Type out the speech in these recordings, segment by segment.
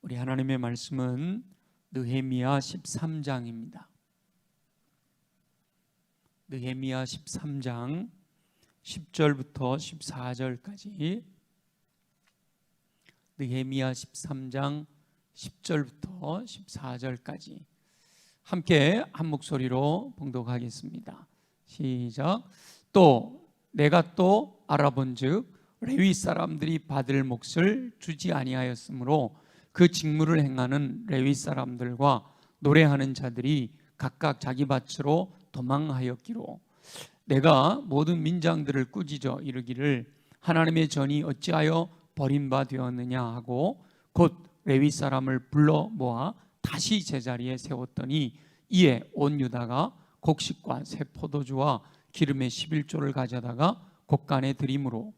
우리 하나님의 말씀은 느헤미야 13장입니다. 느헤미야 13장 10절부터 14절까지, 느헤미야 13장 10절부터 14절까지 함께 한 목소리로 봉독하겠습니다. 시작. 또 내가 또 알아본즉 레위 사람들이 받을 몫을 주지 아니하였으므로 그 직무를 행하는 레위 사람들과 노래하는 자들이 각각 자기 밭으로 도망하였기로 내가 모든 민장들을 꾸짖어 이르기를 하나님의 전이 어찌하여 버림받았느냐 하고 곧 레위 사람을 불러 모아 다시 제자리에 세웠더니 이에 온 유다가 곡식과 새 포도주와 기름의 11조를 가져다가 곳간에 드림으로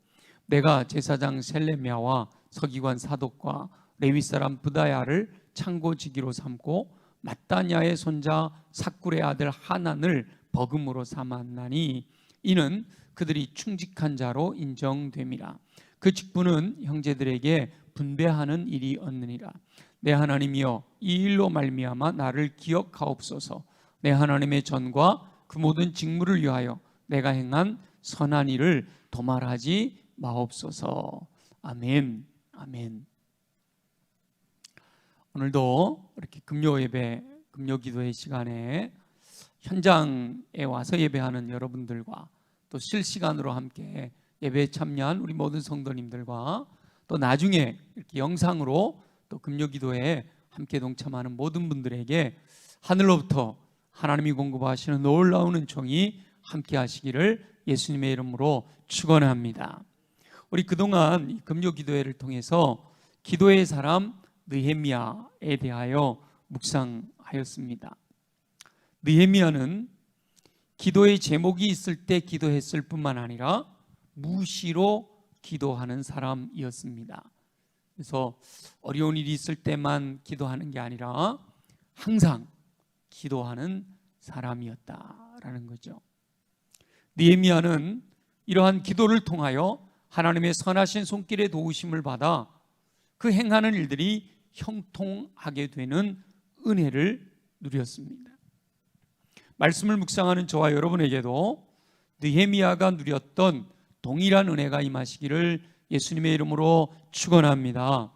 내가 제사장 셀레미야와 서기관 사독과 레위 사람 부다야를 창고지기로 삼고 mat단야의 손자 삭굴의 아들 하난을 버금으로 삼았나니 이는 그들이 충직한 자로 인정됨이라. 그 직분은 형제들에게 분배하는 일이 없느니라. 내 하나님이여 이 일로 말미암아 나를 기억하옵소서. 내 하나님의 전과 그 모든 직무를 위하여 내가 행한 선한 일을 도말하지 마옵소서. 아멘. 아멘. 오늘도 이렇게 금요 예배, 금요 기도의 시간에 현장에 와서 예배하는 여러분들과 또 실시간으로 함께 예배에 참여한 우리 모든 성도님들과 또 나중에 이렇게 영상으로 또 금요 기도에 함께 동참하는 모든 분들에게 하늘로부터 하나님이 공급하시는 놀라운 은총이 함께 하시기를 예수님의 이름으로 축원합니다. 우리 그동안 이 금요 기도회를 통해서 기도의 사람 느헤미야에 대하여 묵상하였습니다. 느헤미야는 기도의 제목이 있을 때 기도했을 뿐만 아니라 무시로 기도하는 사람이었습니다. 그래서 어려운 일이 있을 때만 기도하는 게 아니라 항상 기도하는 사람이었다라는 거죠. 느헤미야는 이러한 기도를 통하여 하나님의 선하신 손길의 도우심을 받아 그 행하는 일들이 형통하게 되는 은혜를 누렸습니다. 말씀을 묵상하는 저와 여러분에게도 느헤미야가 누렸던 동일한 은혜가 임하시기를 예수님의 이름으로 축원합니다.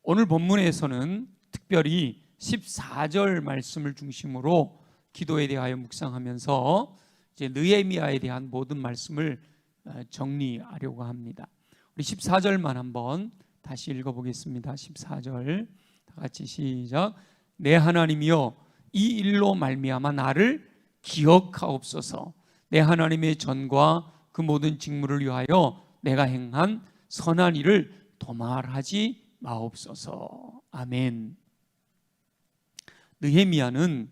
오늘 본문에서는 특별히 14절 말씀을 중심으로 기도에 대하여 묵상하면서 이제 느헤미야에 대한 모든 말씀을 정리하려고 합니다. 우리 14절만 한번 다시 읽어보겠습니다. 14절 다 같이 시작. 내 하나님이여 이 일로 말미암아 나를 기억하옵소서. 내 하나님의 전과 그 모든 직무를 위하여 내가 행한 선한 일을 도말하지 마옵소서. 아멘. 느헤미야는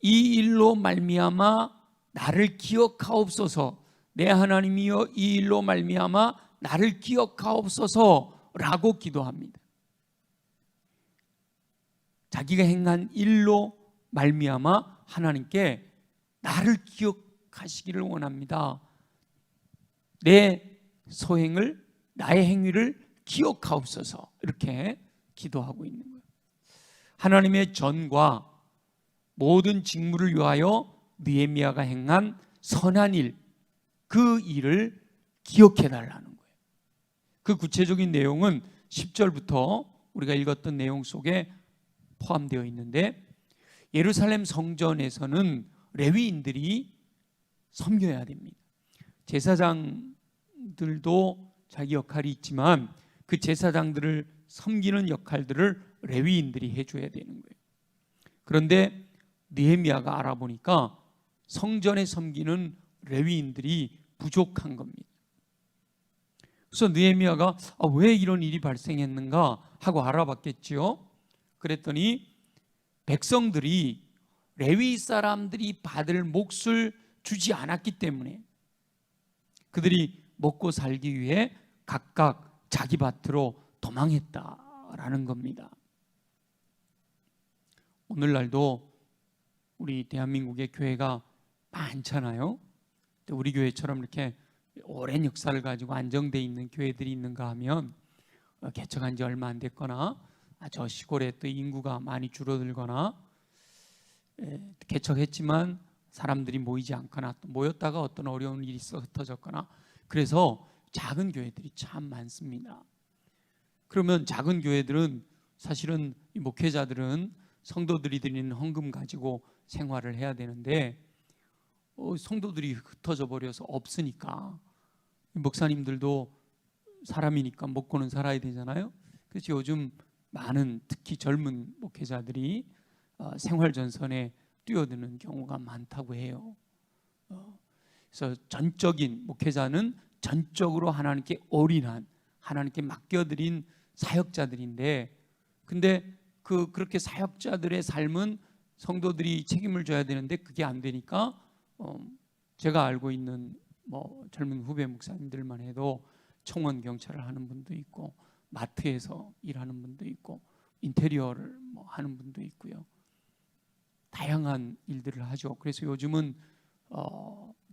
이 일로 말미암아 나를 기억하옵소서. 내 하나님이여 이 일로 말미암아 나를 기억하옵소서라고 기도합니다. 자기가 행한 일로 말미암아 하나님께 나를 기억하시기를 원합니다. 내 소행을, 나의 행위를 기억하옵소서, 이렇게 기도하고 있는 거예요. 하나님의 전과 모든 직무를 위하여 느헤미야가 행한 선한 일, 그 일을 기억해 달라는 거예요. 그 구체적인 내용은 10절부터 우리가 읽었던 내용 속에 포함되어 있는데, 예루살렘 성전에서는 레위인들이 섬겨야 됩니다. 제사장들도 자기 역할이 있지만 그 제사장들을 섬기는 역할들을 레위인들이 해줘야 되는 거예요. 그런데 느헤미야가 알아보니까 성전에 섬기는 레위인들이 부족한 겁니다. 그래서 느헤미야가 왜 이런 일이 발생했는가 하고 알아봤겠지요. 그랬더니 백성들이 레위 사람들이 받을 몫을 주지 않았기 때문에 그들이 먹고 살기 위해 각각 자기 밭으로 도망했다라는 겁니다. 오늘날도 우리 대한민국의 교회가 많잖아요. 우리 교회처럼 이렇게 오랜 역사를 가지고 안정되어 있는 교회들이 있는가 하면 개척한 지 얼마 안 됐거나 저 시골에 또 인구가 많이 줄어들거나 개척했지만 사람들이 모이지 않거나 또 모였다가 어떤 어려운 일이 있어 흩어졌거나 그래서 작은 교회들이 참 많습니다. 그러면 작은 교회들은 사실은 이 목회자들은 성도들이 드리는 헌금 가지고 생활을 해야 되는데 성도들이 흩어져 버려서 없으니까 목사님들도 사람이니까 먹고는 살아야 되잖아요. 그래서 요즘 많은 특히 젊은 목회자들이 생활전선에 뛰어드는 경우가 많다고 해요. 그래서 전적인 목회자는 전적으로 하나님께 올인한 하나님께 맡겨드린 사역자들인데 근데 그렇게 사역자들의 삶은 성도들이 책임을 져야 되는데 그게 안 되니까 제가 알고 있는 젊은 후배 목사님들만 해도 청원 경찰을 하는 분도 있고 마트에서 일하는 분도 있고 인테리어를 하는 분도 있고요. 다양한 일들을 하죠. 그래서 요즘은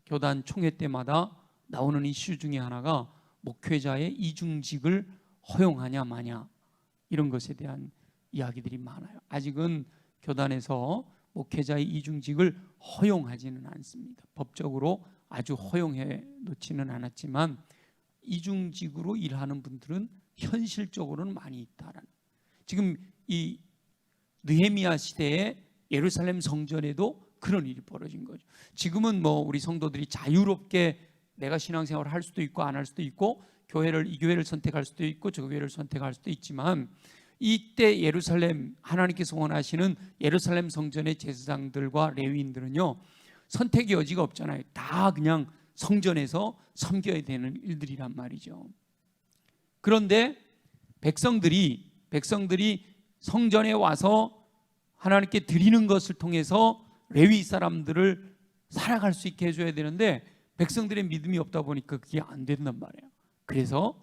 교단 총회 때마다 나오는 이슈 중에 하나가 목회자의 이중직을 허용하냐 마냐 이런 것에 대한 이야기들이 많아요. 아직은 교단에서 목회자의 이중직을 허용하지는 않습니다. 법적으로 아주 허용해 놓지는 않았지만 이중직으로 일하는 분들은 현실적으로는 많이 있다라는. 지금 이 느헤미야 시대에 예루살렘 성전에도 그런 일이 벌어진 거죠. 지금은 우리 성도들이 자유롭게 내가 신앙생활을 할 수도 있고 안 할 수도 있고 이 교회를 선택할 수도 있고 저 교회를 선택할 수도 있지만 이때 예루살렘 하나님께서 원하시는 예루살렘 성전의 제사장들과 레위인들은요 선택의 여지가 없잖아요. 다 그냥 성전에서 섬겨야 되는 일들이란 말이죠. 그런데 백성들이 성전에 와서 하나님께 드리는 것을 통해서 레위 사람들을 살아갈 수 있게 해줘야 되는데 백성들의 믿음이 없다 보니까 그게 안 된단 말이에요. 그래서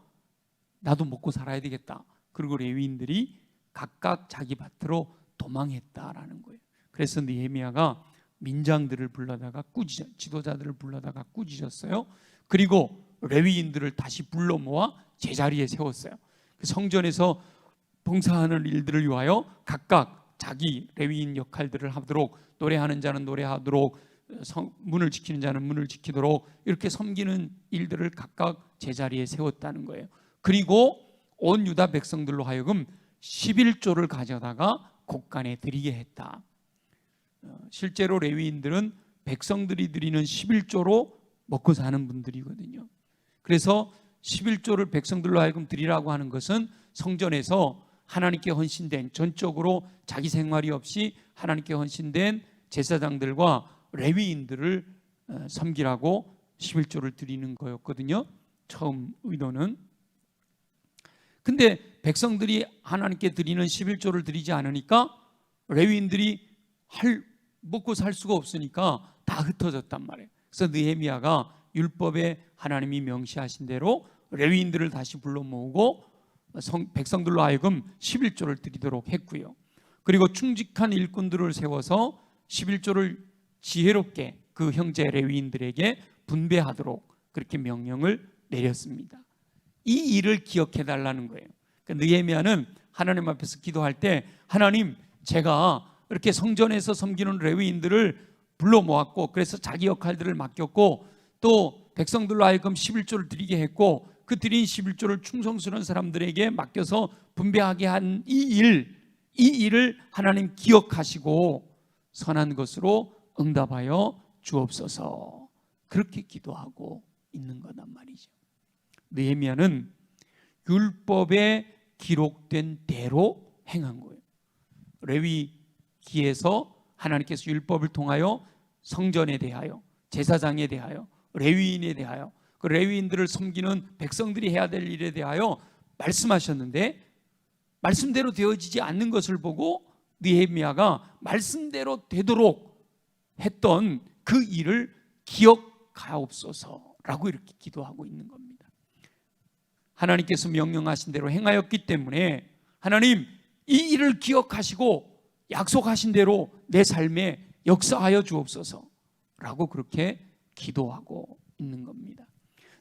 나도 먹고 살아야 되겠다. 그리고 레위인들이 각각 자기 밭으로 도망했다라는 거예요. 그래서 느헤미야가 민장들을 불러다가 지도자들을 불러다가 꾸짖었어요. 그리고 레위인들을 다시 불러 모아 제자리에 세웠어요. 그 성전에서 봉사하는 일들을 위하여 각각 자기 레위인 역할들을 하도록 노래하는 자는 노래하도록 문을 지키는 자는 문을 지키도록 이렇게 섬기는 일들을 각각 제자리에 세웠다는 거예요. 그리고 온 유다 백성들로 하여금 11조를 가져다가 곳간에 드리게 했다. 실제로 레위인들은 백성들이 드리는 11조로 먹고 사는 분들이거든요. 그래서 11조를 백성들로 하여금 드리라고 하는 것은 성전에서 하나님께 헌신된 전적으로 자기 생활이 없이 하나님께 헌신된 제사장들과 레위인들을 섬기라고 11조를 드리는 거였거든요. 처음 의도는. 근데 백성들이 하나님께 드리는 11조를 드리지 않으니까 레위인들이 먹고 살 수가 없으니까 다 흩어졌단 말이에요. 그래서 느헤미야가 율법에 하나님이 명시하신 대로 레위인들을 다시 불러 모으고 백성들로 하여금 11조를 드리도록 했고요. 그리고 충직한 일꾼들을 세워서 11조를 지혜롭게 그 형제 레위인들에게 분배하도록 그렇게 명령을 내렸습니다. 이 일을 기억해 달라는 거예요. 그러니까 느헤미야는 하나님 앞에서 기도할 때 하나님, 제가 이렇게 성전에서 섬기는 레위인들을 불러 모았고 그래서 자기 역할들을 맡겼고 또 백성들로 하여금 11조를 드리게 했고 그 드린 11조를 충성스러운 사람들에게 맡겨서 분배하게 한 이 일을 하나님 기억하시고 선한 것으로 응답하여 주옵소서. 그렇게 기도하고 있는 거란 말이죠. 느헤미야는 율법에 기록된 대로 행한 거예요. 레위기에서 하나님께서 율법을 통하여 성전에 대하여, 제사장에 대하여, 레위인에 대하여, 그 레위인들을 섬기는 백성들이 해야 될 일에 대하여 말씀하셨는데 말씀대로 되어지지 않는 것을 보고 느헤미야가 말씀대로 되도록 했던 그 일을 기억하옵소서라고 이렇게 기도하고 있는 겁니다. 하나님께서 명령하신 대로 행하였기 때문에 하나님, 이 일을 기억하시고 약속하신 대로 내 삶에 역사하여 주옵소서라고 그렇게 기도하고 있는 겁니다.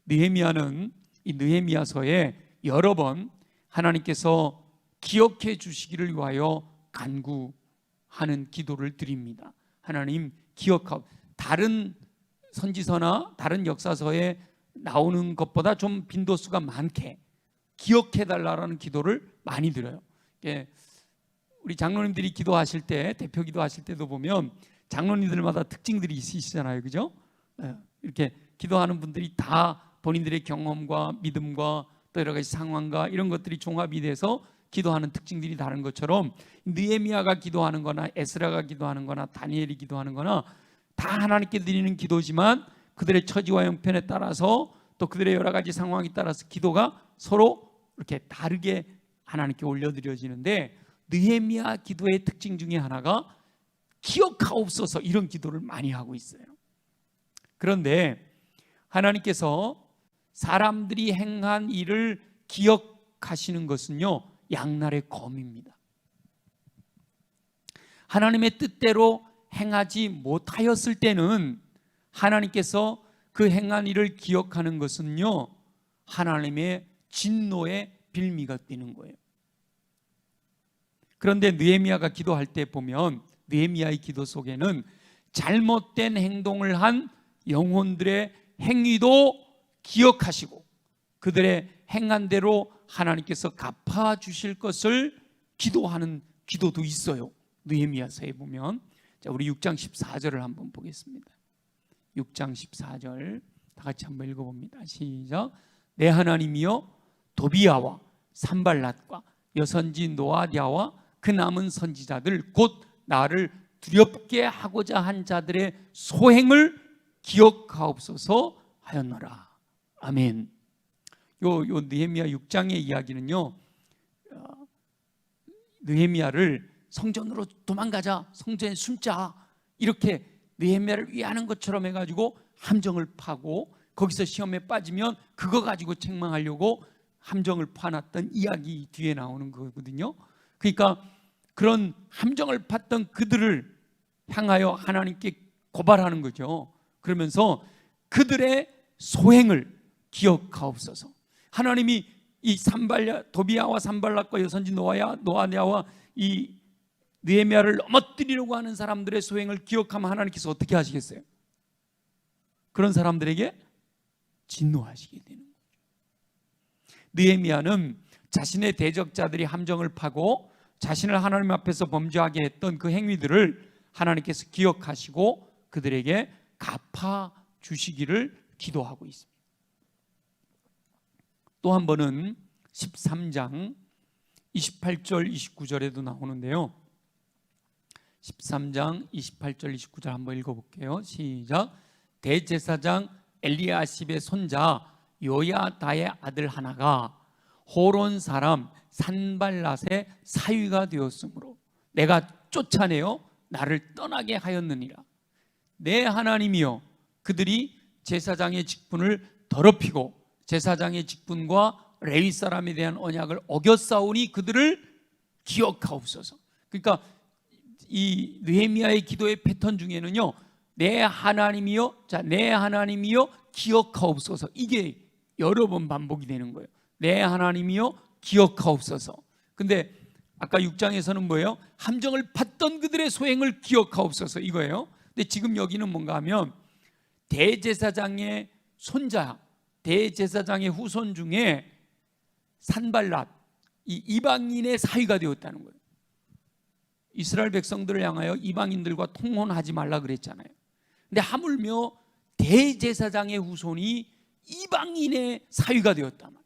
느헤미야는 이 느헤미야서에 여러 번 하나님께서 기억해 주시기를 위하여 간구하는 기도를 드립니다. 하나님 기억하고, 다른 선지서나 다른 역사서에 나오는 것보다 좀 빈도수가 많게 기억해 달라는 기도를 많이 드려요. 우리 장로님들이 기도하실 때, 대표 기도하실 때도 보면 장로님들마다 특징들이 있으시잖아요, 그죠? 이렇게 기도하는 분들이 다 본인들의 경험과 믿음과 또 여러 가지 상황과 이런 것들이 종합이 돼서 기도하는 특징들이 다른 것처럼, 느헤미야가 기도하는 거나 에스라가 기도하는 거나 다니엘이 기도하는 거나 다 하나님께 드리는 기도지만 그들의 처지와 형편에 따라서 또 그들의 여러 가지 상황에 따라서 기도가 서로 이렇게 다르게 하나님께 올려드려지는데, 느헤미야 기도의 특징 중에 하나가 기억하옵소서, 이런 기도를 많이 하고 있어요. 그런데 하나님께서 사람들이 행한 일을 기억하시는 것은요, 양날의 검입니다. 하나님의 뜻대로 행하지 못하였을 때는 하나님께서 그 행한 일을 기억하는 것은요, 하나님의 진노의 빌미가 되는 거예요. 그런데 느헤미야가 기도할 때 보면 느헤미야의 기도 속에는 잘못된 행동을 한 영혼들의 행위도 기억하시고 그들의 행한 대로 하나님께서 갚아주실 것을 기도하는 기도도 있어요. 느헤미야서에 보면, 자, 우리 6장 14절을 한번 보겠습니다. 6장 14절 다 같이 한번 읽어봅니다. 시작. 내 하나님이여, 도비야와 산발랏과 여선지 노아디아와 그 남은 선지자들 곧 나를 두렵게 하고자 한 자들의 소행을 기억하옵소서 하였노라. 아멘. 요 느헤미야 6장의 이야기는요, 느헤미야를 성전으로 도망가자, 성전에 숨자, 이렇게 느헤미야를 위하는 것처럼 해가지고 함정을 파고 거기서 시험에 빠지면 그거 가지고 책망하려고 함정을 파놨던 이야기 뒤에 나오는 거거든요. 그러니까 그런 함정을 팠던 그들을 향하여 하나님께 고발하는 거죠. 그러면서 그들의 소행을 기억하옵소서. 하나님이 이 도비야와 산발랏과 여선지 노아디아와 이 느헤미야를 넘어뜨리려고 하는 사람들의 소행을 기억하면 하나님께서 어떻게 하시겠어요? 그런 사람들에게 진노하시게 되는 거죠. 느헤미야는 자신의 대적자들이 함정을 파고 자신을 하나님 앞에서 범죄하게 했던 그 행위들을 하나님께서 기억하시고 그들에게 갚아주시기를 기도하고 있습니다. 또 한 번은 13장 28절 29절에도 나오는데요, 13장 28절 29절 한번 읽어볼게요. 시작. 대제사장 엘리야십의 손자 요야다의 아들 하나가 호론 사람 산발랏의 사위가 되었으므로 내가 쫓아내어 나를 떠나게 하였느니라. 내 하나님이여, 그들이 제사장의 직분을 더럽히고 제사장의 직분과 레위 사람에 대한 언약을 어겼사오니 그들을 기억하옵소서. 그러니까 이 느헤미야의 기도의 패턴 중에는요, 내 하나님이여, 자, 내 하나님이여 기억하옵소서, 이게 여러 번 반복이 되는 거예요. 내 하나님이여 기억하옵소서. 근데 아까 6장에서는 뭐예요? 함정을 팠던 그들의 소행을 기억하옵소서, 이거예요. 근데 지금 여기는 뭔가 하면 대제사장의 손자, 대제사장의 후손 중에 산발랏, 이 이방인의 사위가 되었다는 거예요. 이스라엘 백성들을 향하여 이방인들과 통혼하지 말라 그랬잖아요. 근데 하물며 대제사장의 후손이 이방인의 사위가 되었단 말이에요.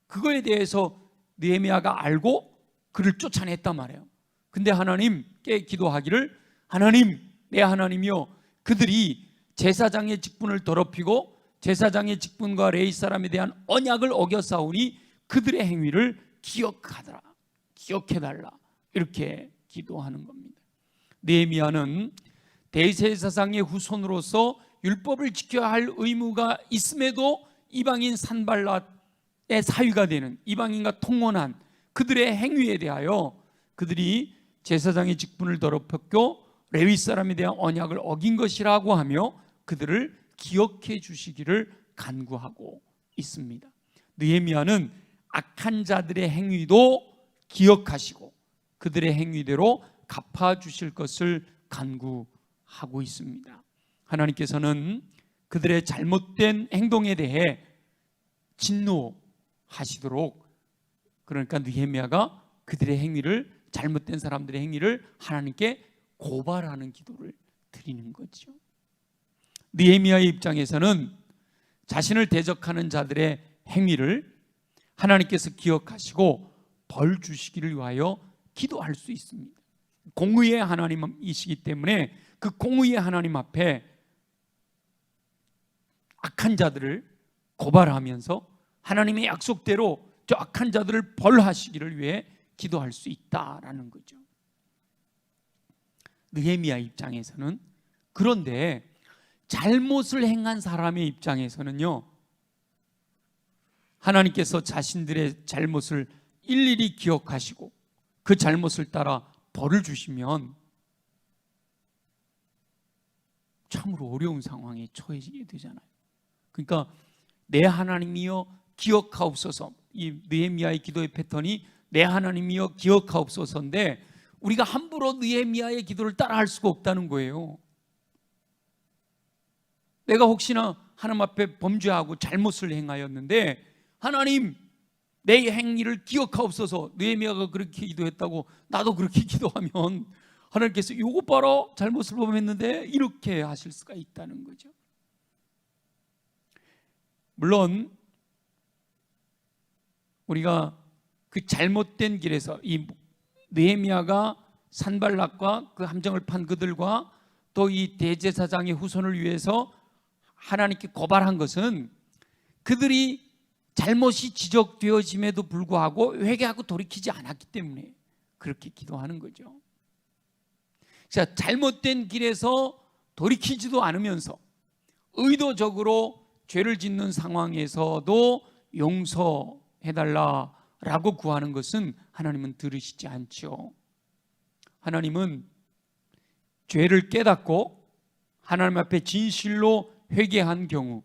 그거에 대해서 느헤미야가 알고 그를 쫓아냈단 말이에요. 근데 하나님께 기도하기를, 하나님, 내 하나님이여, 그들이 제사장의 직분을 더럽히고 제사장의 직분과 레위 사람에 대한 언약을 어겼사오니 그들의 행위를 기억하더라, 기억해달라, 이렇게 기도하는 겁니다. 느헤미야는 대제사장의 후손으로서 율법을 지켜야 할 의무가 있음에도 이방인 산발랏의 사위가 되는, 이방인과 통혼한 그들의 행위에 대하여 그들이 제사장의 직분을 더럽혔고 레위 사람에 대한 언약을 어긴 것이라고 하며 그들을 기억해 주시기를 간구하고 있습니다. 느헤미야는 악한 자들의 행위도 기억하시고 그들의 행위대로 갚아주실 것을 간구하고 있습니다. 하나님께서는 그들의 잘못된 행동에 대해 진노하시도록, 그러니까 느헤미야가 그들의 행위를, 잘못된 사람들의 행위를 하나님께 고발하는 기도를 드리는 거죠. 느헤미야의 입장에서는 자신을 대적하는 자들의 행위를 하나님께서 기억하시고 벌 주시기를 위하여 기도할 수 있습니다. 공의의 하나님이시기 때문에 그 공의의 하나님 앞에 악한 자들을 고발하면서 하나님의 약속대로 저 악한 자들을 벌하시기를 위해 기도할 수 있다라는 거죠. 느헤미야 입장에서는, 그런데 잘못을 행한 사람의 입장에서는요, 하나님께서 자신들의 잘못을 일일이 기억하시고 그 잘못을 따라 벌을 주시면 참으로 어려운 상황에 처해지게 되잖아요. 그러니까 내 하나님이여 기억하옵소서, 이 느헤미야의 기도의 패턴이 내 하나님이여 기억하옵소서인데 우리가 함부로 느헤미야의 기도를 따라할 수가 없다는 거예요. 내가 혹시나 하나님 앞에 범죄하고 잘못을 행하였는데 하나님 내 행위를 기억하옵소서, 느헤미야가 그렇게 기도했다고 나도 그렇게 기도하면 하나님께서 이거 봐라 잘못을 범했는데 이렇게 하실 수가 있다는 거죠. 물론 우리가 그 잘못된 길에서 이 느헤미야가 산발락과 그 함정을 판 그들과 또 이 대제사장의 후손을 위해서 하나님께 고발한 것은 그들이 잘못이 지적되어짐에도 불구하고 회개하고 돌이키지 않았기 때문에 그렇게 기도하는 거죠. 자, 잘못된 길에서 돌이키지도 않으면서 의도적으로 죄를 짓는 상황에서도 용서해달라라고 구하는 것은 하나님은 들으시지 않죠. 하나님은 죄를 깨닫고 하나님 앞에 진실로 회개한 경우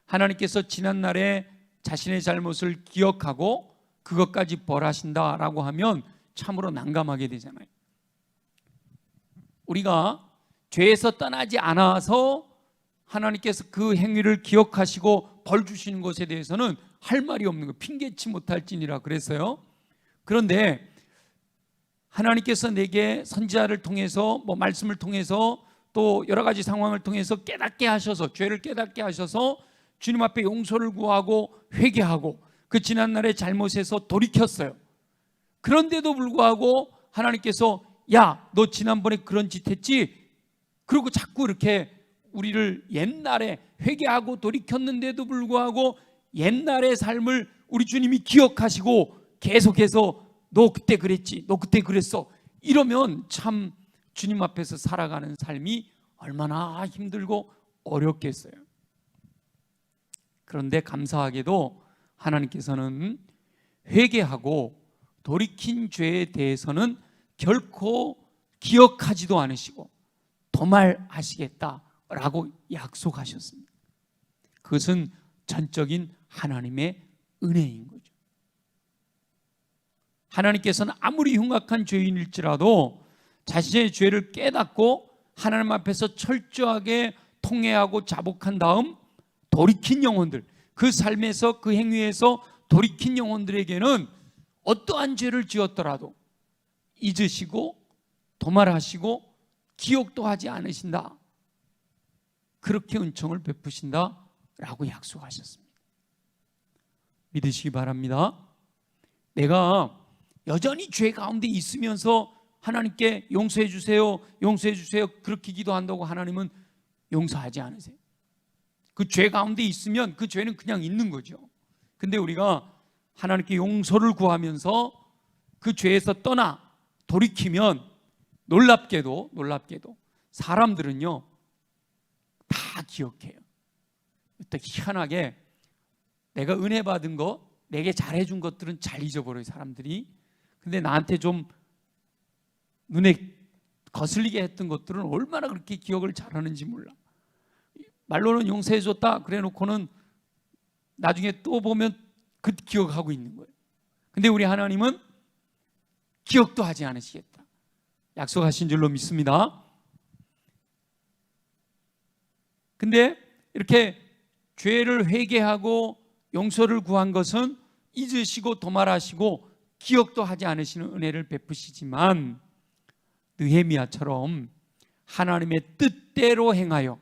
하나님께서 지난날에 자신의 잘못을 기억하고 그것까지 벌하신다라고 하면 참으로 난감하게 되잖아요. 우리가 죄에서 떠나지 않아서 하나님께서 그 행위를 기억하시고 벌 주시는 것에 대해서는 할 말이 없는 거, 핑계치 못할지니라 그랬어요. 그런데 하나님께서 내게 선지자를 통해서 말씀을 통해서 또 여러 가지 상황을 통해서 깨닫게 하셔서, 죄를 깨닫게 하셔서 주님 앞에 용서를 구하고 회개하고 그 지난날의 잘못에서 돌이켰어요. 그런데도 불구하고 하나님께서 야, 너 지난번에 그런 짓 했지? 그리고 자꾸 이렇게 우리를 옛날에 회개하고 돌이켰는데도 불구하고 옛날의 삶을 우리 주님이 기억하시고 계속해서 너 그때 그랬지, 너 그때 그랬어, 이러면 참 주님 앞에서 살아가는 삶이 얼마나 힘들고 어렵겠어요. 그런데 감사하게도 하나님께서는 회개하고 돌이킨 죄에 대해서는 결코 기억하지도 않으시고 도말하시겠다라고 약속하셨습니다. 그것은 전적인 하나님의 은혜인 거죠. 하나님께서는 아무리 흉악한 죄인일지라도 자신의 죄를 깨닫고 하나님 앞에서 철저하게 통회하고 자복한 다음 돌이킨 영혼들, 그 삶에서 그 행위에서 돌이킨 영혼들에게는 어떠한 죄를 지었더라도 잊으시고 도말하시고 기억도 하지 않으신다, 그렇게 은총을 베푸신다라고 약속하셨습니다. 믿으시기 바랍니다. 내가 여전히 죄 가운데 있으면서 하나님께 용서해 주세요, 용서해 주세요 그렇게 기도한다고 하나님은 용서하지 않으세요. 그 죄 가운데 있으면 그 죄는 그냥 있는 거죠. 근데 우리가 하나님께 용서를 구하면서 그 죄에서 떠나 돌이키면 놀랍게도 사람들은요 다 기억해요. 또 희한하게 내가 은혜 받은 거, 내게 잘해준 것들은 잘 잊어버려요, 사람들이. 근데 나한테 좀 눈에 거슬리게 했던 것들은 얼마나 그렇게 기억을 잘하는지 몰라. 말로는 용서해줬다 그래 놓고는 나중에 또 보면 그 기억하고 있는 거예요. 근데 우리 하나님은 기억도 하지 않으시겠다 약속하신 줄로 믿습니다. 근데 이렇게 죄를 회개하고 용서를 구한 것은 잊으시고 도말하시고 기억도 하지 않으시는 은혜를 베푸시지만 느헤미야처럼 하나님의 뜻대로 행하여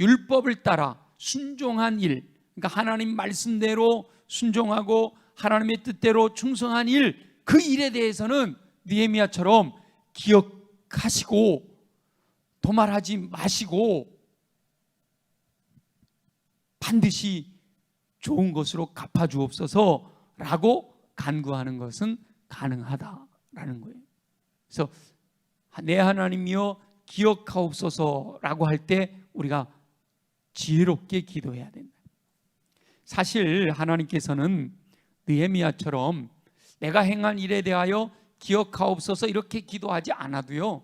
율법을 따라 순종한 일, 그러니까 하나님 말씀대로 순종하고 하나님의 뜻대로 충성한 일, 그 일에 대해서는 느헤미야처럼 기억하시고 도말하지 마시고 반드시 좋은 것으로 갚아주옵소서라고 간구하는 것은 가능하다라는 거예요. 그래서 내 하나님이여 기억하옵소서라고 할 때 우리가 지혜롭게 기도해야 된다. 사실 하나님께서는 느헤미야처럼 내가 행한 일에 대하여 기억하옵소서 이렇게 기도하지 않아도요,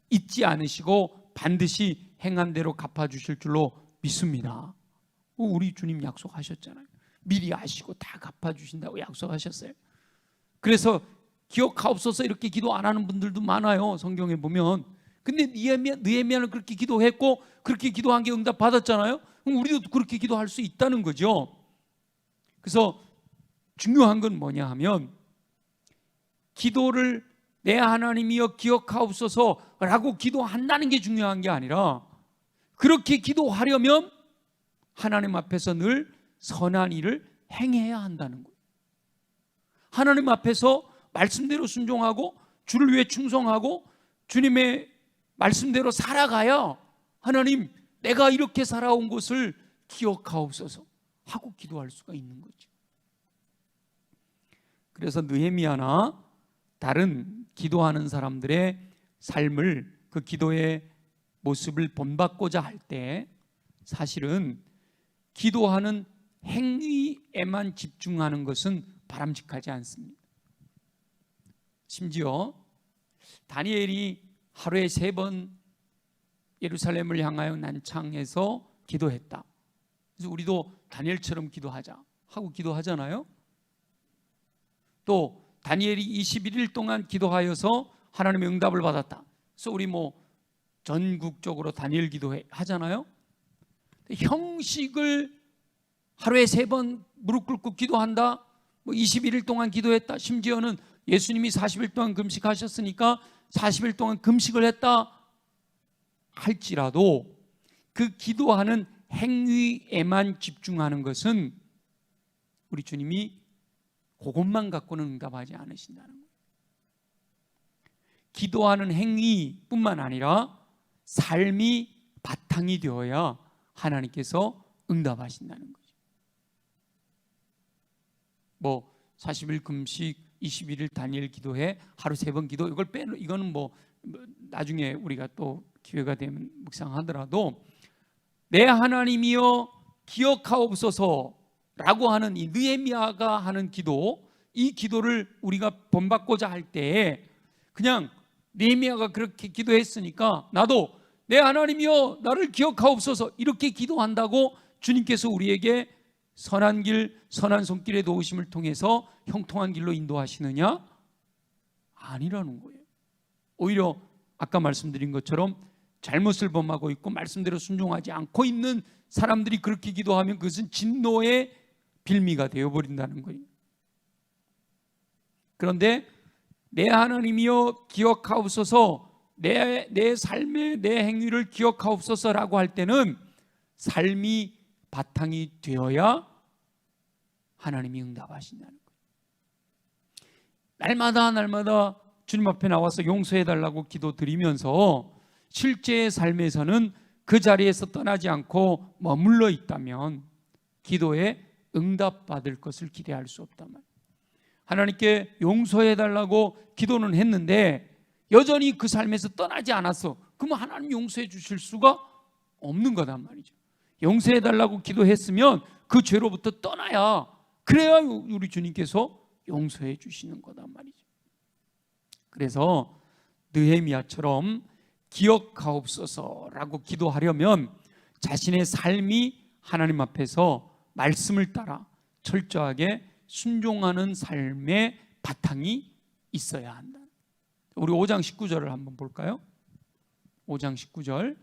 잊지 않으시고 반드시 행한 대로 갚아주실 줄로 믿습니다. 우리 주님 약속하셨잖아요. 미리 아시고 다 갚아주신다고 약속하셨어요. 그래서 기억하옵소서 이렇게 기도 안 하는 분들도 많아요, 성경에 보면. 근데 느헤미야는 그렇게 기도했고 그렇게 기도한 게 응답 받았잖아요. 그럼 우리도 그렇게 기도할 수 있다는 거죠. 그래서 중요한 건 뭐냐 하면, 기도를 내 하나님이여 기억하옵소서라고 기도한다는 게 중요한 게 아니라, 그렇게 기도하려면 하나님 앞에서 늘 선한 일을 행해야 한다는 거예요. 하나님 앞에서 말씀대로 순종하고 주를 위해 충성하고 주님의 말씀대로 살아가야 하나님 내가 이렇게 살아온 것을 기억하옵소서 하고 기도할 수가 있는 거죠. 그래서 느헤미야나 다른 기도하는 사람들의 삶을, 그 기도의 모습을 본받고자 할 때 사실은 기도하는 행위에만 집중하는 것은 바람직하지 않습니다. 심지어 다니엘이 하루에 3번 예루살렘을 향하여 난창해서 기도했다. 그래서 우리도 다니엘처럼 기도하자 하고 기도하잖아요. 또 다니엘이 21일 동안 기도하여서 하나님의 응답을 받았다. 그래서 우리 전국적으로 다니엘 기도 하잖아요. 형식을 하루에 3번 무릎 꿇고 기도한다, 21일 동안 기도했다, 심지어는 예수님이 40일 동안 금식하셨으니까 40일 동안 금식을 했다 할지라도 그 기도하는 행위에만 집중하는 것은 우리 주님이 그것만 갖고는 응답하지 않으신다는 거예요. 기도하는 행위뿐만 아니라 삶이 바탕이 되어야 하나님께서 응답하신다는 거죠. 40일 금식, 21일 다니엘 기도해, 하루 3번 기도, 이걸 이거는 나중에 우리가 또 기회가 되면 묵상하더라도, 내 하나님이여 기억하옵소서라고 하는 이 느헤미야가 하는 기도, 이 기도를 우리가 본받고자 할 때에 그냥 느헤미야가 그렇게 기도했으니까 나도 내 하나님이여 나를 기억하옵소서 이렇게 기도한다고 주님께서 우리에게 선한 길, 선한 손길의 도우심을 통해서 형통한 길로 인도하시느냐? 아니라는 거예요. 오히려 아까 말씀드린 것처럼 잘못을 범하고 있고 말씀대로 순종하지 않고 있는 사람들이 그렇게 기도하면 그것은 진노의 빌미가 되어버린다는 거예요. 그런데 내 하나님이여 기억하옵소서, 내 삶의 내 행위를 기억하옵소서라고 할 때는 삶이 바탕이 되어야 하나님이 응답하신다는 거예요. 날마다 주님 앞에 나와서 용서해달라고 기도드리면서 실제의 삶에서는 그 자리에서 떠나지 않고 머물러 있다면 기도에 응답받을 것을 기대할 수 없단 말이에요. 하나님께 용서해달라고 기도는 했는데 여전히 그 삶에서 떠나지 않았어. 그러면 하나님 용서해 주실 수가 없는 거단 말이죠. 용서해달라고 기도했으면 그 죄로부터 떠나야, 그래야 우리 주님께서 용서해 주시는 거단 말이죠. 그래서 느헤미야처럼 기억하옵소서라고 기도하려면 자신의 삶이 하나님 앞에서 말씀을 따라 철저하게 순종하는 삶의 바탕이 있어야 한다. 우리 5장 19절을 한번 볼까요? 5장 19절.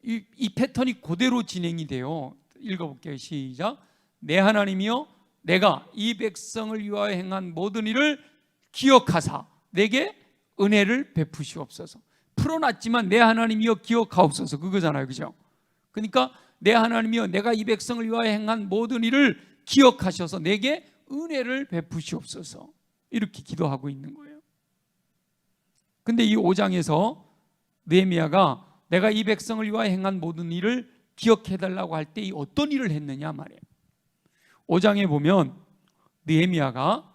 이 패턴이 그대로 진행이 돼요. 읽어볼게요. 시작. 내 하나님이여 내가 이 백성을 위하여 행한 모든 일을 기억하사 내게 은혜를 베푸시옵소서. 풀어놨지만 내 하나님이여 기억하옵소서, 그거잖아요, 그죠? 그러니까 내 하나님이여 내가 이 백성을 위하여 행한 모든 일을 기억하셔서 내게 은혜를 베푸시옵소서, 이렇게 기도하고 있는 거예요. 근데 이 5장에서 느헤미야가 내가 이 백성을 위하여 행한 모든 일을 기억해달라고 할 때 이 어떤 일을 했느냐 말이에요. 5장에 보면 느헤미야가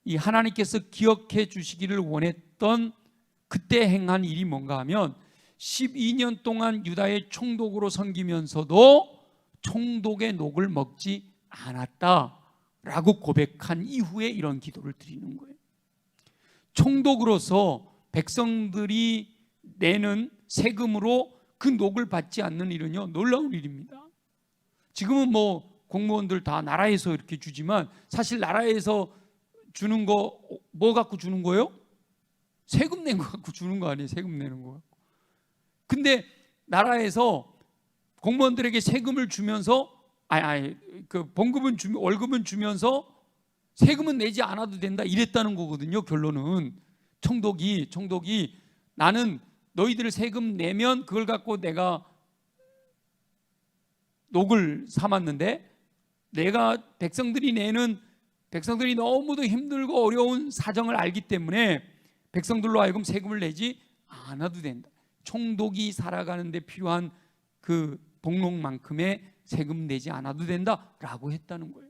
이 하나님께서 기억해 주시기를 원했던 그때 행한 일이 뭔가 하면 12년 동안 유다의 총독으로 섬기면서도 총독의 녹을 먹지 않았다라고 고백한 이후에 이런 기도를 드리는 거예요. 총독으로서 백성들이 내는 세금으로 그 녹을 받지 않는 일은요, 놀라운 일입니다. 지금은 뭐 공무원들 다 나라에서 이렇게 주지만 사실 나라에서 주는 거 뭐 갖고 주는 거예요? 세금 낸 거 갖고 주는 거 아니에요? 세금 내는 거 갖고. 근데 나라에서 공무원들에게 세금을 주면서 그 봉급은 월급은 주면서 세금은 내지 않아도 된다 이랬다는 거거든요. 결론은 총독이 나는 너희들 세금 내면 그걸 갖고 내가 녹을 삼았는데 내가 백성들이 너무도 힘들고 어려운 사정을 알기 때문에 백성들로 하여금 세금을 내지 않아도 된다. 총독이 살아가는 데 필요한 그 복록만큼의 세금 내지 않아도 된다라고 했다는 거예요.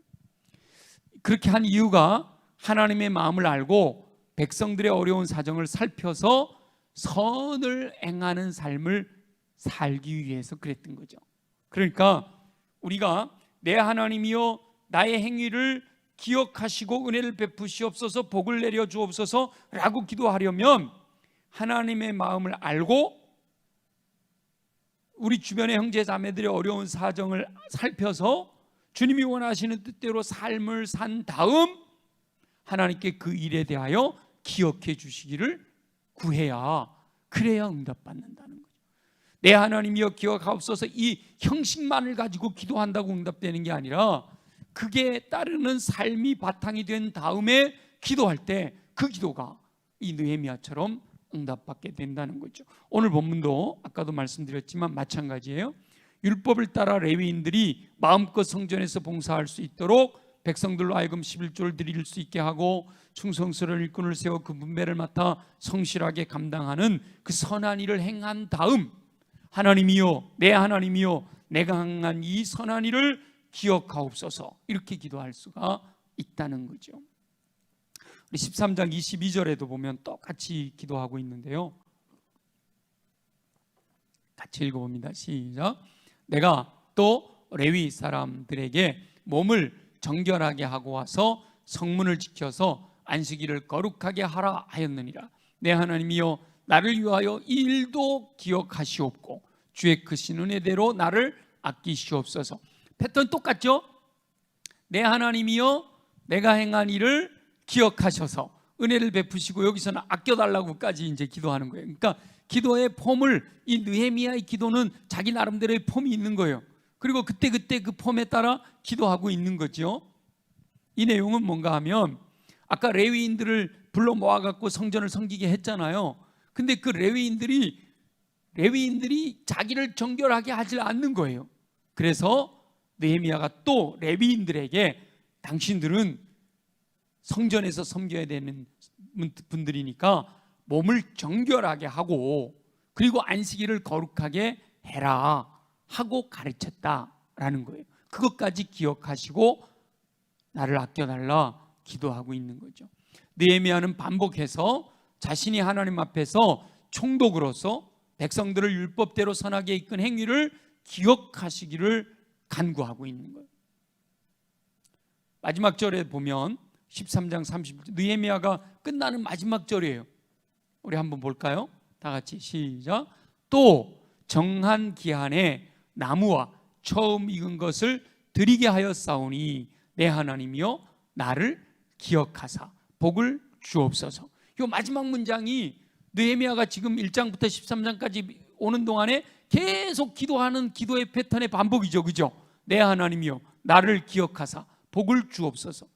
그렇게 한 이유가 하나님의 마음을 알고 백성들의 어려운 사정을 살펴서 선을 행하는 삶을 살기 위해서 그랬던 거죠. 그러니까 우리가 내 하나님이여 나의 행위를 기억하시고 은혜를 베푸시옵소서, 복을 내려 주옵소서 라고 기도하려면 하나님의 마음을 알고 우리 주변의 형제 자매들의 어려운 사정을 살펴서 주님이 원하시는 뜻대로 삶을 산 다음 하나님께 그 일에 대하여 기억해 주시기를 구해야, 그래야 응답받는다는 거죠. 내 하나님이여 기억하옵소서 이 형식만을 가지고 기도한다고 응답되는 게 아니라 그게 따르는 삶이 바탕이 된 다음에 기도할 때 그 기도가 이 느헤미야처럼 응답받게 된다는 거죠. 오늘 본문도 아까도 말씀드렸지만 마찬가지예요. 율법을 따라 레위인들이 마음껏 성전에서 봉사할 수 있도록 백성들로 하여금 11조를 드릴 수 있게 하고 충성스러운 일꾼을 세워 그 분배를 맡아 성실하게 감당하는 그 선한 일을 행한 다음 하나님이여 내 하나님이여 내가 행한 이 선한 일을 기억하옵소서, 이렇게 기도할 수가 있다는 거죠. 우리 13장 22절에도 보면 똑같이 기도하고 있는데요, 같이 읽어봅니다. 시작. 내가 또 레위 사람들에게 몸을 정결하게 하고 와서 성문을 지켜서 안식일을 거룩하게 하라 하였느니라. 내 하나님이여 나를 위하여 이 일도 기억하시옵고 주의 크신 은혜대로 나를 아끼시옵소서. 패턴 똑같죠? 내 하나님이여 내가 행한 일을 기억하셔서 은혜를 베푸시고 여기서는 아껴달라고까지 이제 기도하는 거예요. 그러니까 기도의 폼을, 이 느헤미야의 기도는 자기 나름대로의 폼이 있는 거예요. 그리고 그때 그 폼에 따라 기도하고 있는 거죠. 이 내용은 뭔가 하면 아까 레위인들을 불러 모아갖고 성전을 섬기게 했잖아요. 근데 그 레위인들이 자기를 정결하게 하지 않는 거예요. 그래서 느헤미야가 또 레위인들에게 당신들은 성전에서 섬겨야 되는 분들이니까 몸을 정결하게 하고 그리고 안식일을 거룩하게 해라 하고 가르쳤다라는 거예요. 그것까지 기억하시고 나를 아껴달라 기도하고 있는 거죠. 느헤미야는 반복해서 자신이 하나님 앞에서 총독으로서 백성들을 율법대로 선하게 이끈 행위를 기억하시기를 간구하고 있는 거예요. 마지막 절에 보면 13장 30절 느헤미야가 끝나는 마지막 절이에요. 우리 한번 볼까요? 다 같이 시작. 또 정한 기한에 나무와 처음 익은 것을 드리게 하였사오니 내 하나님이여 나를 기억하사 복을 주옵소서. 이 마지막 문장이 느헤미야가 지금 1장부터 13장까지 오는 동안에 계속 기도하는 기도의 패턴의 반복이죠. 그죠? 내 하나님이여 나를 기억하사 복을 주옵소서.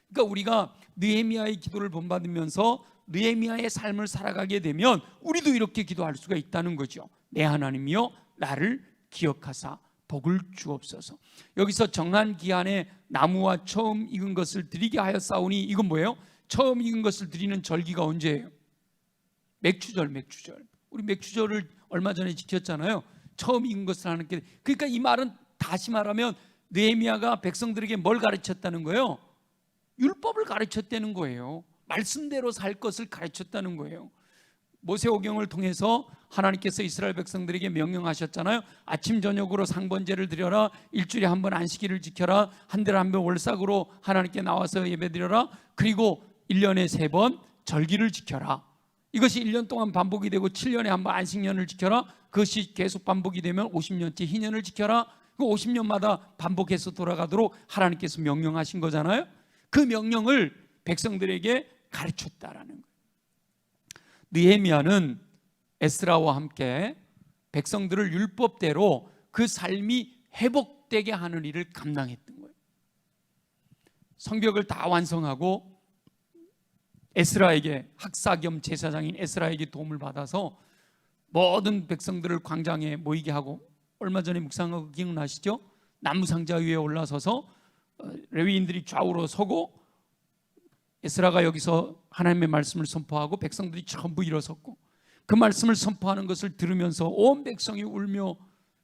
그러니까 우리가 느헤미야의 기도를 본받으면서 느헤미야의 삶을 살아가게 되면 우리도 이렇게 기도할 수가 있다는 거죠. 내 하나님이여 나를 기억하사 복을 주옵소서. 여기서 정한 기한에 나무와 처음 익은 것을 드리게 하여 싸우니 이건 뭐예요? 처음 익은 것을 드리는 절기가 언제예요? 맥추절. 우리 맥추절을 얼마 전에 지켰잖아요. 처음 익은 것을 하는 게. 그러니까 이 말은 다시 말하면 느헤미야가 백성들에게 뭘 가르쳤다는 거예요? 율법을 가르쳤다는 거예요. 말씀대로 살 것을 가르쳤다는 거예요. 모세오경을 통해서 하나님께서 이스라엘 백성들에게 명령하셨잖아요. 아침 저녁으로 상번제를 드려라, 일주일에 한 번 안식일을 지켜라, 한 달에 한 번 월삭으로 하나님께 나와서 예배드려라, 그리고 1년에 3번 절기를 지켜라. 이것이 1년 동안 반복이 되고 7년에 한 번 안식년을 지켜라. 그것이 계속 반복이 되면 50년째 희년을 지켜라. 그 50년마다 반복해서 돌아가도록 하나님께서 명령하신 거잖아요. 그 명령을 백성들에게 가르쳤다라는 거예요. 느헤미야는 에스라와 함께 백성들을 율법대로 그 삶이 회복되게 하는 일을 감당했던 거예요. 성벽을 다 완성하고 에스라에게, 학사 겸 제사장인 에스라에게 도움을 받아서 모든 백성들을 광장에 모이게 하고, 얼마 전에 묵상하고 기억나시죠? 나무상자 위에 올라서서 레위인들이 좌우로 서고 에스라가 여기서 하나님의 말씀을 선포하고 백성들이 전부 일어섰고, 그 말씀을 선포하는 것을 들으면서 온 백성이 울며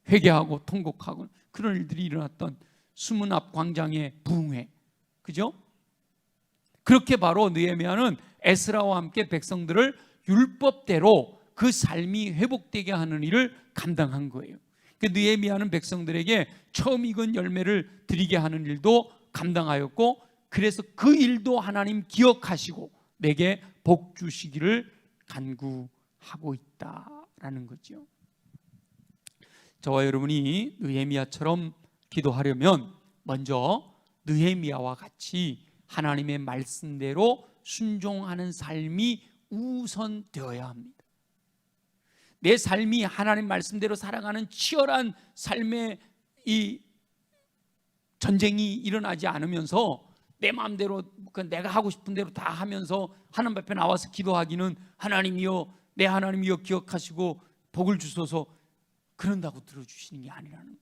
회개하고 통곡하고 그런 일들이 일어났던 수문 앞 광장의 부흥회, 그죠? 그렇게 바로 느헤미야는 에스라와 함께 백성들을 율법대로 그 삶이 회복되게 하는 일을 감당한 거예요. 느헤미야는 백성들에게 처음 익은 열매를 드리게 하는 일도 감당하였고, 그래서 그 일도 하나님 기억하시고 내게 복 주시기를 간구하고 있다라는 거죠. 저와 여러분이 느헤미야처럼 기도하려면 먼저 느헤미야와 같이 하나님의 말씀대로 순종하는 삶이 우선되어야 합니다. 내 삶이 하나님 말씀대로 살아가는 치열한 삶의 이 전쟁이 일어나지 않으면서 내 마음대로 내가 하고 싶은 대로 다 하면서 하나님 앞에 나와서 기도하기는 하나님이여 내 하나님이여 기억하시고 복을 주소서 그런다고 들어주시는 게 아니라는 거예요.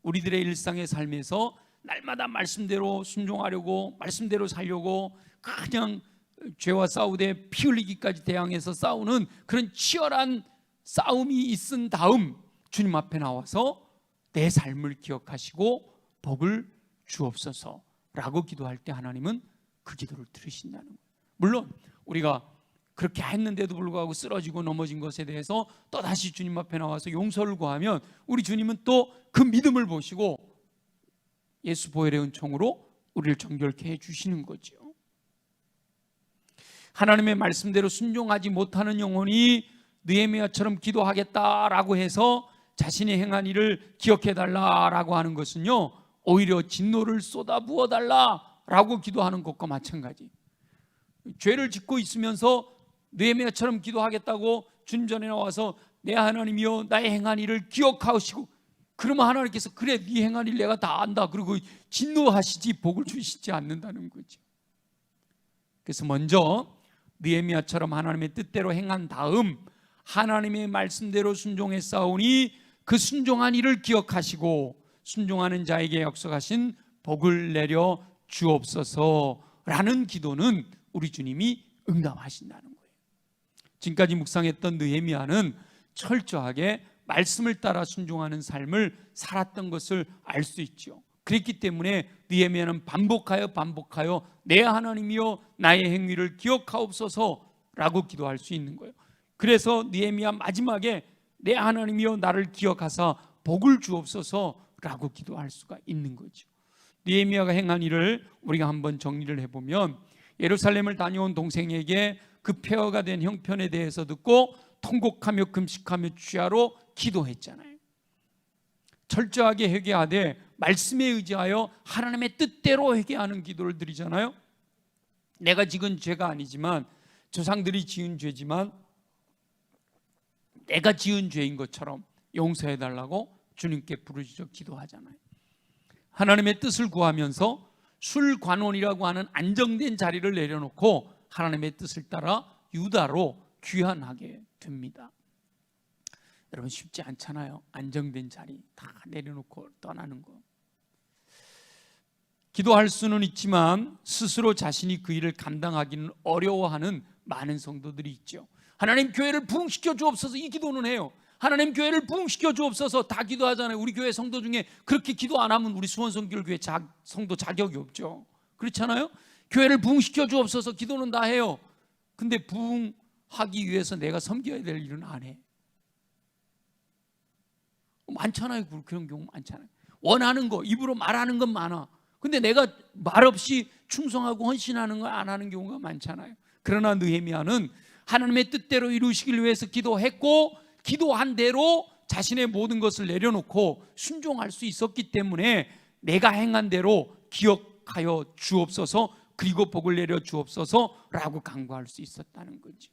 우리들의 일상의 삶에서 날마다 말씀대로 순종하려고, 말씀대로 살려고 그냥 죄와 싸우되 피 흘리기까지 대항해서 싸우는 그런 치열한 싸움이 있은 다음 주님 앞에 나와서 내 삶을 기억하시고 복을 주옵소서라고 기도할 때 하나님은 그 기도를 들으신다는 거예요. 물론 우리가 그렇게 했는데도 불구하고 쓰러지고 넘어진 것에 대해서 또다시 주님 앞에 나와서 용서를 구하면 우리 주님은 또 그 믿음을 보시고 예수 보혈의 은총으로 우리를 정결케 해주시는 거죠. 하나님의 말씀대로 순종하지 못하는 영혼이 느헤미야처럼 기도하겠다라고 해서 자신이 행한 일을 기억해달라라고 하는 것은요, 오히려 진노를 쏟아부어달라라고 기도하는 것과 마찬가지. 죄를 짓고 있으면서 느헤미야처럼 기도하겠다고 주님 전에 나와서 내 하나님이여 나의 행한 일을 기억하시고, 그러면 하나님께서 그래 네 행한 일 내가 다 안다 그러고 진노하시지 복을 주시지 않는다는 거죠. 그래서 먼저 느헤미야처럼 하나님의 뜻대로 행한 다음 하나님의 말씀대로 순종했사오니 그 순종한 일을 기억하시고 순종하는 자에게 약속하신 복을 내려 주옵소서라는 기도는 우리 주님이 응답하신다는 거예요. 지금까지 묵상했던 느헤미야는 철저하게 말씀을 따라 순종하는 삶을 살았던 것을 알 수 있죠. 그랬기 때문에 느헤미야는 반복하여 내 하나님이여 나의 행위를 기억하옵소서라고 기도할 수 있는 거예요. 그래서 느헤미야 마지막에 내 하나님이여 나를 기억하사 복을 주옵소서라고 기도할 수가 있는 거죠. 느헤미야가 행한 일을 우리가 한번 정리를 해보면, 예루살렘을 다녀온 동생에게 그 폐허가 된 형편에 대해서 듣고 통곡하며 금식하며 주야로 기도했잖아요. 철저하게 회개하되 말씀에 의지하여 하나님의 뜻대로 회개하는 기도를 드리잖아요. 내가 지은 죄가 아니지만, 조상들이 지은 죄지만 내가 지은 죄인 것처럼 용서해달라고 주님께 부르짖어 기도하잖아요. 하나님의 뜻을 구하면서 술관원이라고 하는 안정된 자리를 내려놓고 하나님의 뜻을 따라 유다로 귀환하게 됩니다. 여러분, 쉽지 않잖아요. 안정된 자리 다 내려놓고 떠나는 거. 기도할 수는 있지만 스스로 자신이 그 일을 감당하기는 어려워하는 많은 성도들이 있죠. 하나님, 교회를 부흥시켜 주옵소서, 이 기도는 해요. 하나님, 교회를 부흥시켜 주옵소서, 다 기도하잖아요. 우리 교회 성도 중에 그렇게 기도 안 하면 우리 수원성결교회 성도 자격이 없죠. 그렇잖아요. 교회를 부흥시켜 주옵소서 기도는 다 해요. 근데 부흥하기 위해서 내가 섬겨야 될 일은 안 해. 많잖아요. 그런 경우 많잖아요. 원하는 거, 입으로 말하는 건 많아. 근데 내가 말없이 충성하고 헌신하는 거 안 하는 경우가 많잖아요. 그러나 느헤미야는 하나님의 뜻대로 이루시길 위해서 기도했고, 기도한 대로 자신의 모든 것을 내려놓고 순종할 수 있었기 때문에 내가 행한 대로 기억하여 주옵소서, 그리고 복을 내려 주옵소서라고 간구할 수 있었다는 거죠.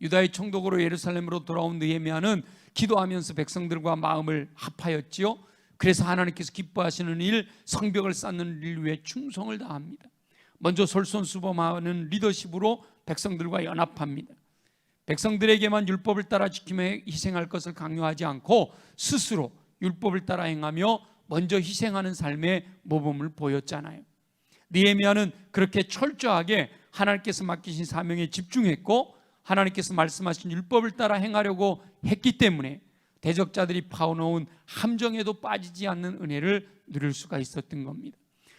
유다의 총독으로 예루살렘으로 돌아온 느헤미야는 기도하면서 백성들과 마음을 합하였지요. 그래서 하나님께서 기뻐하시는 일, 성벽을 쌓는 일 위해 충성을 다합니다. 먼저 솔선수범하는 리더십으로 백성들과 연합합니다. 백성들에게만 율법을 따라 지키며 희생할 것을 강요하지 않고 스스로 율법을 따라 행하며 먼저 희생하는 삶의 모범을 보였잖아요. 느헤미야는 그렇게 철저하게 하나님께서 맡기신 사명에 집중했고, 하나님께서 말씀하신 율법을 따라 행하려고 했기 때문에 대적자들이 파놓은 함정에도 빠지지 않는 은혜를 누릴 수가 있었던 겁니다.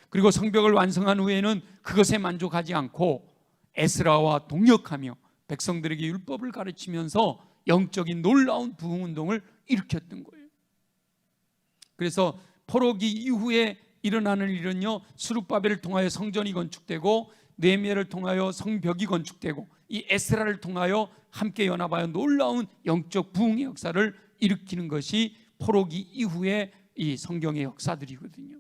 그리고 성벽을 완성한 후에는 그것에 만족하지 않고 에스라와 동역하며 백성들에게 율법을 가르치면서 영적인 놀라운 부흥운동을 일으켰던 거예요. 그래서 포로기 이후에 일어나는 일은요, 스룹바벨을 통하여 성전이 건축되고 느헤미야를 통하여 성벽이 건축되고 이 에스라를 통하여 함께 연합하여 놀라운 영적 부흥의 역사를 일으키는 것이 포로기 이후의 이 성경의 역사들이거든요.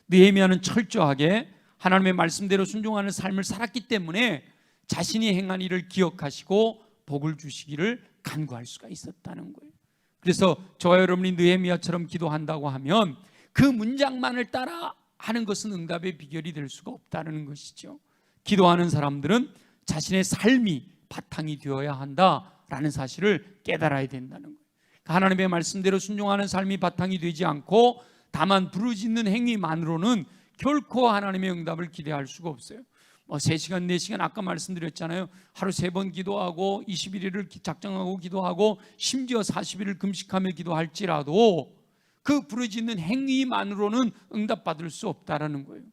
느헤미야는 철저하게 하나님의 말씀대로 순종하는 삶을 살았기 때문에 자신이 행한 일을 기억하시고 복을 주시기를 간구할 수가 있었다는 거예요. 그래서 저와 여러분이 느헤미야처럼 기도한다고 하면 그 문장만을 따라 하는 것은 응답의 비결이 될 수가 없다는 것이죠. 기도하는 사람들은 자신의 삶이 바탕이 되어야 한다라는 사실을 깨달아야 된다는 거예요. 하나님의 말씀대로 순종하는 삶이 바탕이 되지 않고 다만 부르짖는 행위만으로는 결코 하나님의 응답을 기대할 수가 없어요. 3시간, 4시간 아까 말씀드렸잖아요. 하루 3번 기도하고 21일을 작정하고 기도하고 심지어 40일을 금식하며 기도할지라도 그 부르짖는 행위만으로는 응답받을 수 없다라는 거예요.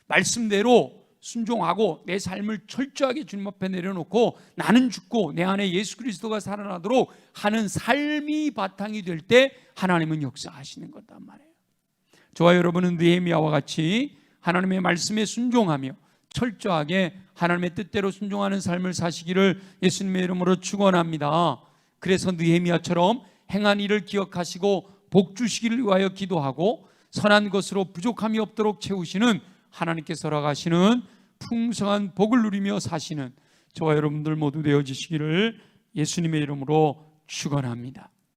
말씀대로 순종하고 내 삶을 철저하게 주님 앞에 내려놓고 나는 죽고 내 안에 예수 그리스도가 살아나도록 하는 삶이 바탕이 될 때 하나님은 역사하시는 거단 말이에요. 저와 여러분은 느헤미야와 같이 하나님의 말씀에 순종하며 철저하게 하나님의 뜻대로 순종하는 삶을 사시기를 예수님의 이름으로 축원합니다. 그래서 느헤미야처럼 행한 일을 기억하시고 복 주시기를 위하여 기도하고 선한 것으로 부족함이 없도록 채우시는 하나님께서 허락하시는 풍성한 복을 누리며 사시는 저와 여러분들 모두 되어지시기를 예수님의 이름으로 축원합니다.